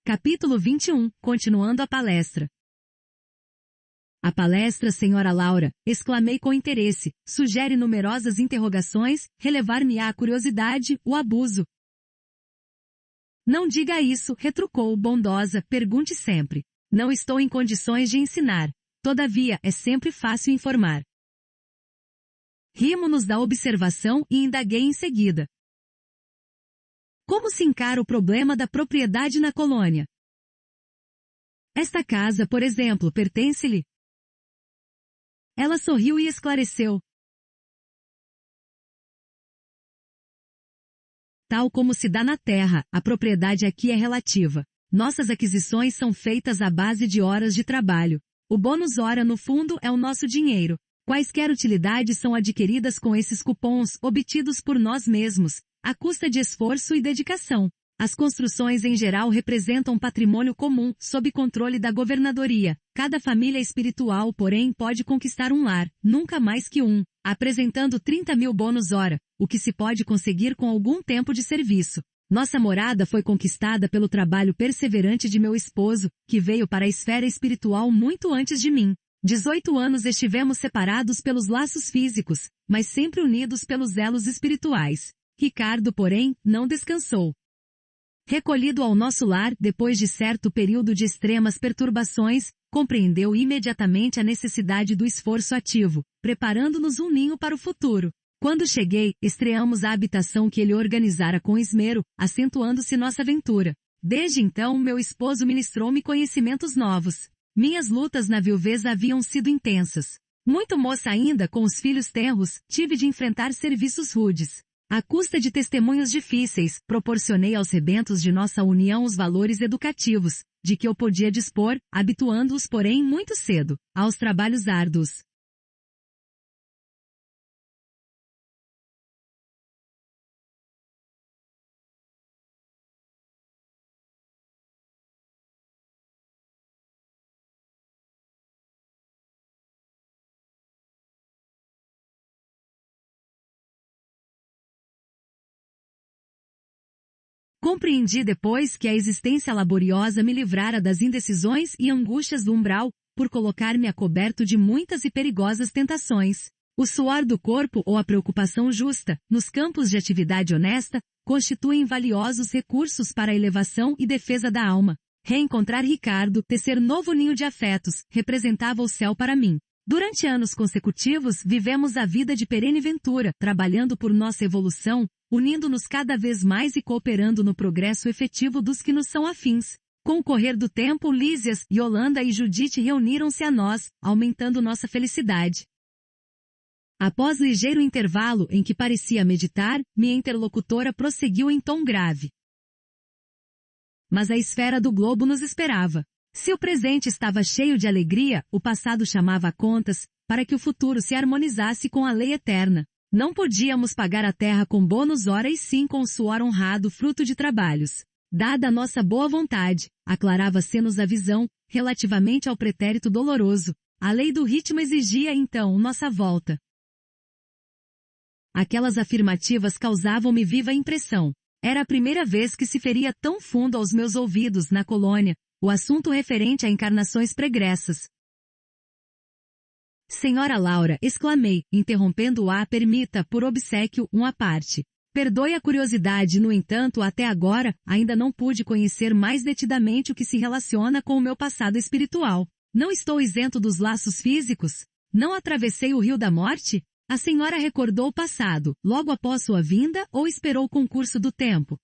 Capítulo 21, continuando a palestra. A palestra, senhora Laura, exclamei com interesse, sugere numerosas interrogações, relevar-me-á a curiosidade, o abuso. Não diga isso, retrucou, bondosa, pergunte sempre. Não estou em condições de ensinar. Todavia, é sempre fácil informar. Rimo-nos da observação e indaguei em seguida. Como se encara o problema da propriedade na colônia? Esta casa, por exemplo, pertence-lhe? Ela sorriu e esclareceu. Tal como se dá na terra, a propriedade aqui é relativa. Nossas aquisições são feitas à base de horas de trabalho. O bônus hora, no fundo, é o nosso dinheiro. Quaisquer utilidades são adquiridas com esses cupons, obtidos por nós mesmos, à custa de esforço e dedicação. As construções em geral representam patrimônio comum, sob controle da governadoria. Cada família espiritual, porém, pode conquistar um lar, nunca mais que um, apresentando 30.000 bônus hora, o que se pode conseguir com algum tempo de serviço. Nossa morada foi conquistada pelo trabalho perseverante de meu esposo, que veio para a esfera espiritual muito antes de mim. 18 anos estivemos separados pelos laços físicos, mas sempre unidos pelos elos espirituais. Ricardo, porém, não descansou. Recolhido ao nosso lar, depois de certo período de extremas perturbações, compreendeu imediatamente a necessidade do esforço ativo, preparando-nos um ninho para o futuro. Quando cheguei, estreamos a habitação que ele organizara com esmero, acentuando-se nossa aventura. Desde então, meu esposo ministrou-me conhecimentos novos. Minhas lutas na viuvez haviam sido intensas. Muito moça ainda, com os filhos tenros, tive de enfrentar serviços rudes. À custa de testemunhos difíceis, proporcionei aos rebentos de nossa união os valores educativos, de que eu podia dispor, habituando-os, porém, muito cedo, aos trabalhos árduos. Compreendi depois que a existência laboriosa me livrara das indecisões e angústias do umbral, por colocar-me a coberto de muitas e perigosas tentações. O suor do corpo ou a preocupação justa, nos campos de atividade honesta, constituem valiosos recursos para a elevação e defesa da alma. Reencontrar Ricardo, tecer novo ninho de afetos, representava o céu para mim. Durante anos consecutivos, vivemos a vida de perene ventura, trabalhando por nossa evolução, unindo-nos cada vez mais e cooperando no progresso efetivo dos que nos são afins. Com o correr do tempo, Lísias, Yolanda e Judite reuniram-se a nós, aumentando nossa felicidade. Após ligeiro intervalo em que parecia meditar, minha interlocutora prosseguiu em tom grave. Mas a esfera do globo nos esperava. Se o presente estava cheio de alegria, o passado chamava a contas, para que o futuro se harmonizasse com a lei eterna. Não podíamos pagar a terra com bônus hora e sim com o suor honrado fruto de trabalhos. Dada a nossa boa vontade, aclarava-se-nos a visão, relativamente ao pretérito doloroso. A lei do ritmo exigia então nossa volta. Aquelas afirmativas causavam-me viva impressão. Era a primeira vez que se feria tão fundo aos meus ouvidos na colônia, o assunto referente a encarnações pregressas. Senhora Laura, exclamei, interrompendo-a, permita, por obséquio, à parte. Perdoe a curiosidade, no entanto, até agora, ainda não pude conhecer mais detidamente o que se relaciona com o meu passado espiritual. Não estou isento dos laços físicos? Não atravessei o rio da morte? A senhora recordou o passado, logo após sua vinda, ou esperou o concurso do tempo?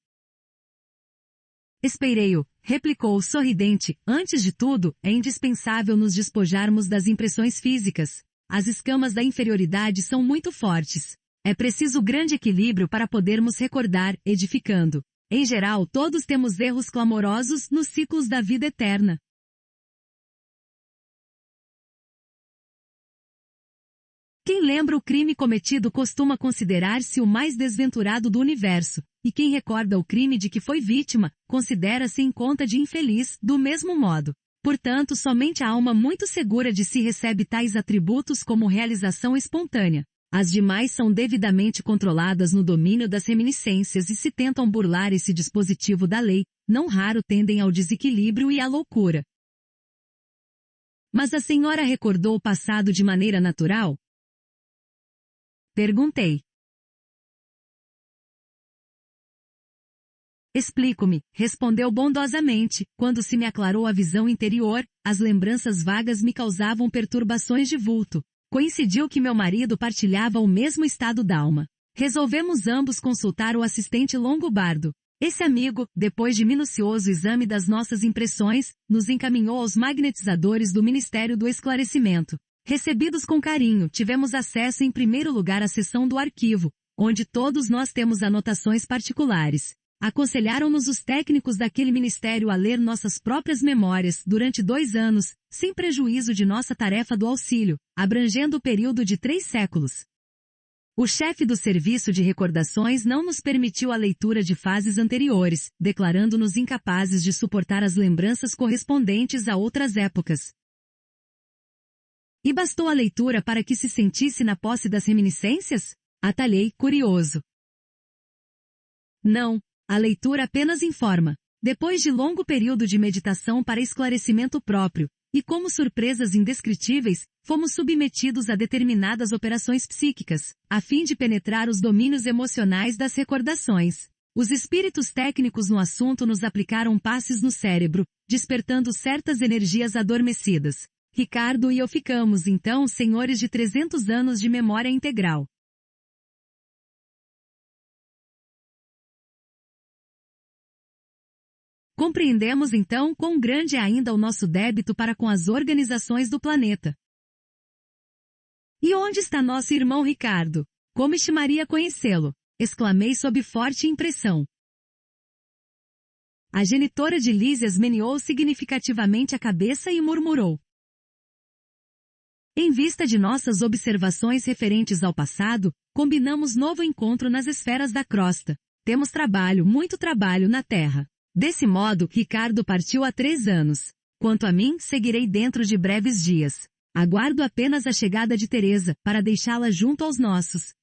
Esperei-o, replicou sorridente. Antes de tudo, é indispensável nos despojarmos das impressões físicas. As escamas da inferioridade são muito fortes. É preciso grande equilíbrio para podermos recordar, edificando. Em geral, todos temos erros clamorosos nos ciclos da vida eterna. Quem lembra o crime cometido costuma considerar-se o mais desventurado do universo, e quem recorda o crime de que foi vítima, considera-se em conta de infeliz, do mesmo modo. Portanto, somente a alma muito segura de si recebe tais atributos como realização espontânea. As demais são devidamente controladas no domínio das reminiscências e se tentam burlar esse dispositivo da lei, não raro tendem ao desequilíbrio e à loucura. Mas a senhora recordou o passado de maneira natural? Perguntei. Explico-me, respondeu bondosamente, quando se me aclarou a visão interior, as lembranças vagas me causavam perturbações de vulto. Coincidiu que meu marido partilhava o mesmo estado d'alma. Resolvemos ambos consultar o assistente longobardo. Esse amigo, depois de minucioso exame das nossas impressões, nos encaminhou aos magnetizadores do Ministério do Esclarecimento. Recebidos com carinho, tivemos acesso em primeiro lugar à seção do arquivo, onde todos nós temos anotações particulares. Aconselharam-nos os técnicos daquele ministério a ler nossas próprias memórias durante 2 anos, sem prejuízo de nossa tarefa do auxílio, abrangendo o período de 3 séculos. O chefe do serviço de recordações não nos permitiu a leitura de fases anteriores, declarando-nos incapazes de suportar as lembranças correspondentes a outras épocas. E bastou a leitura para que se sentisse na posse das reminiscências? Atalhei, curioso. Não. A leitura apenas informa. Depois de longo período de meditação para esclarecimento próprio, e como surpresas indescritíveis, fomos submetidos a determinadas operações psíquicas, a fim de penetrar os domínios emocionais das recordações. Os espíritos técnicos no assunto nos aplicaram passes no cérebro, despertando certas energias adormecidas. Ricardo e eu ficamos, então, senhores de 300 anos de memória integral. Compreendemos então quão grande é ainda o nosso débito para com as organizações do planeta. E onde está nosso irmão Ricardo? Como estimaria conhecê-lo? Exclamei sob forte impressão. A genitora de Lísias meneou significativamente a cabeça e murmurou. Em vista de nossas observações referentes ao passado, combinamos novo encontro nas esferas da crosta. Temos trabalho, muito trabalho na Terra. Desse modo, Ricardo partiu há 3 anos. Quanto a mim, seguirei dentro de breves dias. Aguardo apenas a chegada de Teresa, para deixá-la junto aos nossos.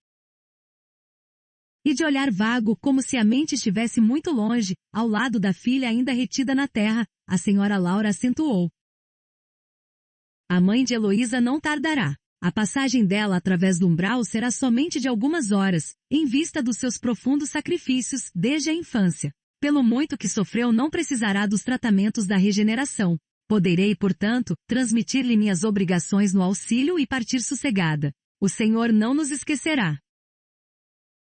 E de olhar vago, como se a mente estivesse muito longe, ao lado da filha ainda retida na terra, a senhora Laura acentuou. A mãe de Heloísa não tardará. A passagem dela através do umbral será somente de algumas horas, em vista dos seus profundos sacrifícios, desde a infância. Pelo muito que sofreu, não precisará dos tratamentos da regeneração. Poderei, portanto, transmitir-lhe minhas obrigações no auxílio e partir sossegada. O Senhor não nos esquecerá.